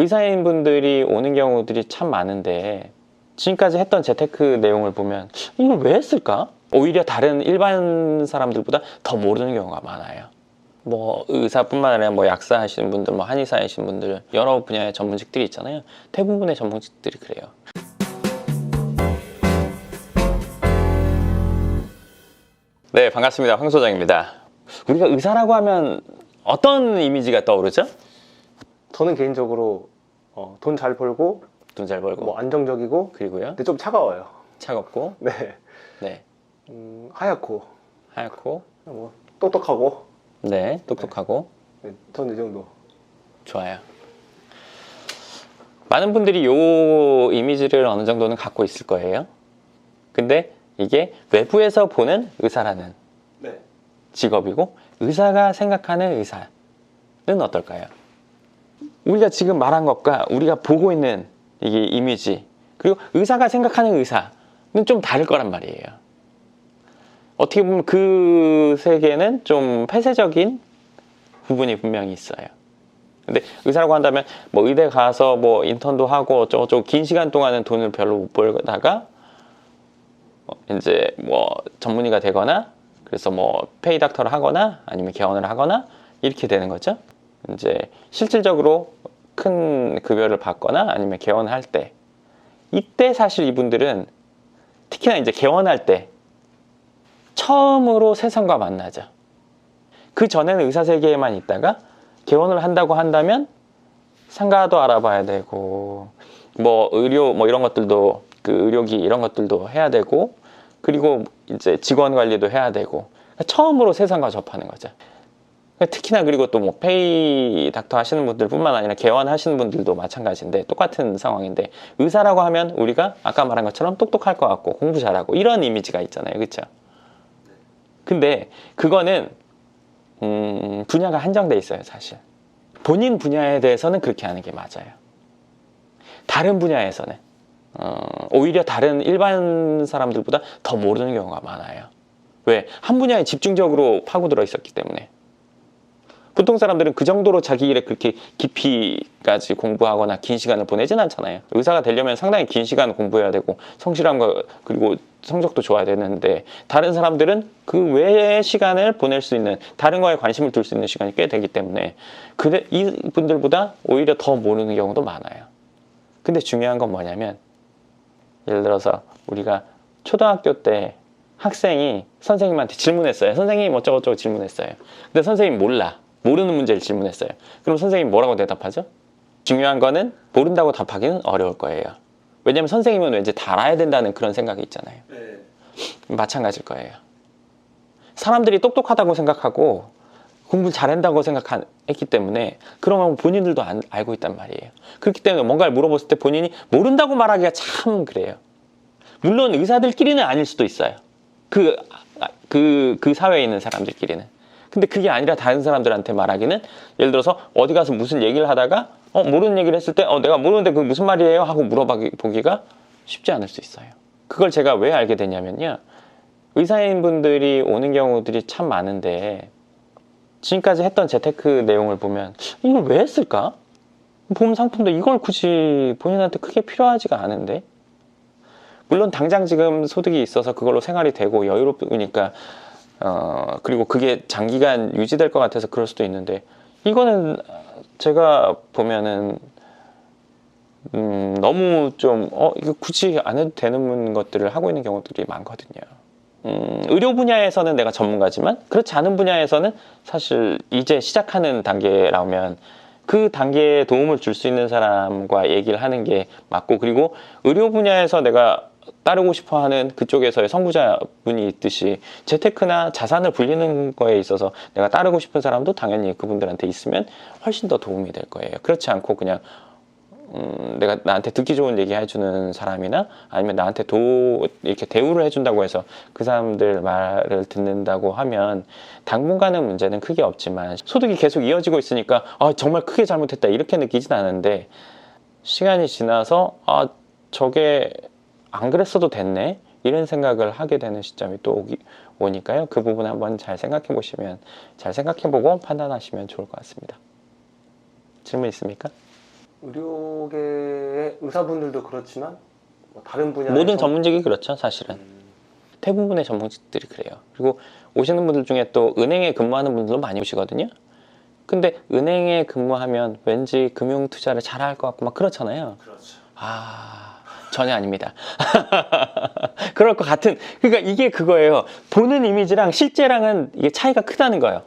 의사인 분들이 오는 경우들이 참 많은데 지금까지 했던 재테크 내용을 보면 이걸 왜 했을까? 오히려 다른 일반 사람들보다 더 모르는 경우가 많아요. 뭐 의사뿐만 아니라 뭐 약사 하시는 분들, 뭐 한의사 하시는 분들, 여러 분야의 전문직들이 있잖아요. 대부분의 전문직들이 그래요. 네, 반갑습니다. 황 소장입니다. 우리가 의사라고 하면 어떤 이미지가 떠오르죠? 저는 개인적으로 돈 잘 벌고 돈 잘 벌고, 뭐 안정적이고 그리고요 근데 좀 차가워요. 차갑고, 네, 네, 하얗고 하얗고, 뭐 똑똑하고. 네, 똑똑하고. 네, 저는 이 정도. 좋아요. 많은 분들이 요 이미지를 어느 정도는 갖고 있을 거예요. 근데 이게 외부에서 보는 의사라는 네. 직업이고, 의사가 생각하는 의사는 어떨까요? 우리가 지금 말한 것과 우리가 보고 있는 이게 이미지, 그리고 의사가 생각하는 의사는 좀 다를 거란 말이에요. 어떻게 보면 그 세계는 좀 폐쇄적인 부분이 분명히 있어요. 근데 의사라고 한다면 뭐 의대 가서 뭐 인턴도 하고 어쩌고저쩌고 긴 시간 동안은 돈을 별로 못 벌다가 이제 뭐 전문의가 되거나, 그래서 뭐 페이 닥터를 하거나 아니면 개원을 하거나 이렇게 되는 거죠. 이제 실질적으로 큰 급여를 받거나 아니면 개원할 때, 이때 사실 이분들은 특히나 이제 개원할 때 처음으로 세상과 만나죠. 그 전에는 의사 세계에만 있다가 개원을 한다고 한다면 상가도 알아봐야 되고, 뭐 의료 뭐 이런 것들도, 그 의료기 이런 것들도 해야 되고, 그리고 이제 직원 관리도 해야 되고, 처음으로 세상과 접하는 거죠. 특히나 그리고 또 뭐 페이 닥터 하시는 분들 뿐만 아니라 개원 하시는 분들도 마찬가지인데 똑같은 상황인데, 의사라고 하면 우리가 아까 말한 것처럼 똑똑할 것 같고 공부 잘하고 이런 이미지가 있잖아요. 그렇죠? 근데 그거는 분야가 한정돼 있어요. 사실 본인 분야에 대해서는 그렇게 하는 게 맞아요. 다른 분야에서는 오히려 다른 일반 사람들보다 더 모르는 경우가 많아요. 왜? 한 분야에 집중적으로 파고들어 있었기 때문에. 보통 사람들은 그 정도로 자기 일에 그렇게 깊이까지 공부하거나 긴 시간을 보내진 않잖아요. 의사가 되려면 상당히 긴 시간 공부해야 되고 성실함과 그리고 성적도 좋아야 되는데, 다른 사람들은 그 외의 시간을 보낼 수 있는, 다른 거에 관심을 둘 수 있는 시간이 꽤 되기 때문에 이분들보다 오히려 더 모르는 경우도 많아요. 근데 중요한 건 뭐냐면, 예를 들어서 우리가 초등학교 때 학생이 선생님한테 질문했어요. 선생님 어쩌고저쩌고 질문했어요. 근데 선생님 몰라. 모르는 문제를 질문했어요. 그럼 선생님 뭐라고 대답하죠? 중요한 거는 모른다고 답하기는 어려울 거예요. 왜냐면 선생님은 왠지 다 알아야 된다는 그런 생각이 있잖아요. 네. 마찬가지일 거예요. 사람들이 똑똑하다고 생각하고 공부를 잘한다고 생각했기 때문에 그러면 본인들도 알고 있단 말이에요. 그렇기 때문에 뭔가를 물어봤을 때 본인이 모른다고 말하기가 참 그래요. 물론 의사들끼리는 아닐 수도 있어요. 그 사회에 있는 사람들끼리는. 근데 그게 아니라 다른 사람들한테 말하기는, 예를 들어서 어디 가서 무슨 얘기를 하다가 모르는 얘기를 했을 때 내가 모르는데 그게 무슨 말이에요? 하고 물어보기가 쉽지 않을 수 있어요. 그걸 제가 왜 알게 됐냐면요, 의사인 분들이 오는 경우들이 참 많은데 지금까지 했던 재테크 내용을 보면 이걸 왜 했을까? 보험 상품도 이걸 굳이 본인한테 크게 필요하지가 않은데, 물론 당장 지금 소득이 있어서 그걸로 생활이 되고 여유롭으니까 그리고 그게 장기간 유지될 것 같아서 그럴 수도 있는데, 이거는 제가 보면은 너무 좀 이거 굳이 안 해도 되는 것들을 하고 있는 경우들이 많거든요. 의료 분야에서는 내가 전문가지만 그렇지 않은 분야에서는 사실 이제 시작하는 단계라면 그 단계에 도움을 줄 수 있는 사람과 얘기를 하는 게 맞고, 그리고 의료 분야에서 내가 따르고 싶어하는 그쪽에서의 선구자분이 있듯이 재테크나 자산을 불리는 거에 있어서 내가 따르고 싶은 사람도 당연히 그분들한테 있으면 훨씬 더 도움이 될 거예요. 그렇지 않고 그냥 내가 나한테 듣기 좋은 얘기 해주는 사람이나 아니면 나한테 이렇게 대우를 해준다고 해서 그 사람들 말을 듣는다고 하면 당분간은 문제는 크게 없지만, 소득이 계속 이어지고 있으니까 정말 크게 잘못했다 이렇게 느끼진 않은데, 시간이 지나서 저게 안 그랬어도 됐네 이런 생각을 하게 되는 시점이 또 오니까요. 그 부분 한번 잘 생각해보고 판단하시면 좋을 것 같습니다. 질문 있습니까? 의료계의 의사분들도 그렇지만 뭐 다른 분야 모든 전문직이 그렇죠, 사실은. 대부분의 전문직들이 그래요. 그리고 오시는 분들 중에 또 은행에 근무하는 분들도 많이 오시거든요. 근데 은행에 근무하면 왠지 금융 투자를 잘할 것 같고 막 그렇잖아요. 그렇죠. 아, 전혀 아닙니다. 그럴 것 같은, 그러니까 이게 그거예요. 보는 이미지랑 실제랑은 이게 차이가 크다는 거예요.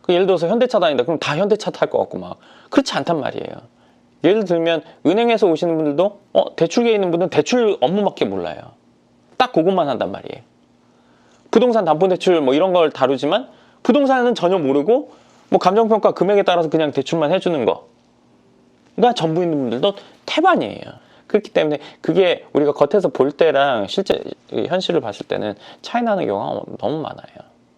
그 예를 들어서 현대차 다닌다. 그럼 다 현대차 탈 것 같고 막 그렇지 않단 말이에요. 예를 들면 은행에서 오시는 분들도 대출계에 있는 분들은 대출 업무밖에 몰라요. 딱 그것만 한단 말이에요. 부동산 담보대출 뭐 이런 걸 다루지만 부동산은 전혀 모르고 뭐 감정평가 금액에 따라서 그냥 대출만 해주는 거가 전부 있는 분들도 태반이에요. 그렇기 때문에 그게 우리가 겉에서 볼 때랑 실제 현실을 봤을 때는 차이 나는 경우가 너무 많아요.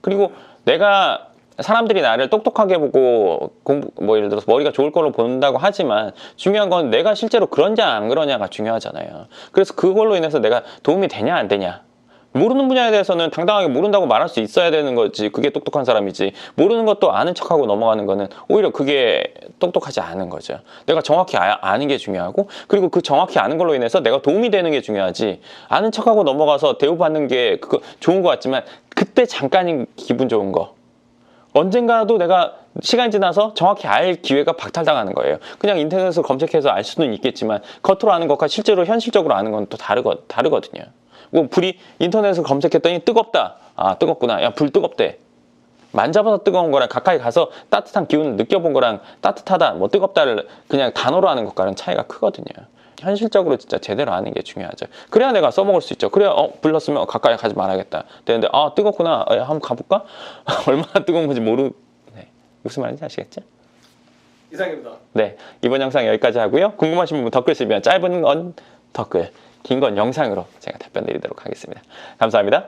그리고 내가 사람들이 나를 똑똑하게 보고 뭐 예를 들어서 머리가 좋을 걸로 본다고 하지만 중요한 건 내가 실제로 그런지 안 그러냐가 중요하잖아요. 그래서 그걸로 인해서 내가 도움이 되냐 안 되냐. 모르는 분야에 대해서는 당당하게 모른다고 말할 수 있어야 되는 거지. 그게 똑똑한 사람이지. 모르는 것도 아는 척하고 넘어가는 거는 오히려 그게 똑똑하지 않은 거죠. 내가 정확히 아는 게 중요하고, 그리고 그 정확히 아는 걸로 인해서 내가 도움이 되는 게 중요하지. 아는 척하고 넘어가서 대우받는 게 그거 좋은 것 같지만 그때 잠깐인 기분 좋은 거. 언젠가도 내가 시간이 지나서 정확히 알 기회가 박탈당하는 거예요. 그냥 인터넷에서 검색해서 알 수는 있겠지만 겉으로 아는 것과 실제로 현실적으로 아는 건 또 다르거든요. 뭐 불이 인터넷에서 검색했더니 뜨겁다. 아, 뜨겁구나. 야, 불 뜨겁대. 만져봐서 뜨거운 거랑 가까이 가서 따뜻한 기운을 느껴본 거랑 따뜻하다, 뭐 뜨겁다를 그냥 단어로 하는 것과는 차이가 크거든요. 현실적으로 진짜 제대로 아는 게 중요하죠. 그래야 내가 써먹을 수 있죠. 그래야 불렀으면 가까이 가지 말아야겠다 되는데, 아, 뜨겁구나. 야, 한번 가볼까? 얼마나 뜨거운 건지 네. 무슨 말인지 아시겠죠? 이상입니다. 네, 이번 영상 여기까지 하고요. 궁금하신 부분 댓글 쓰면 짧은 건 댓글, 긴 건 영상으로 제가 답변 드리도록 하겠습니다. 감사합니다.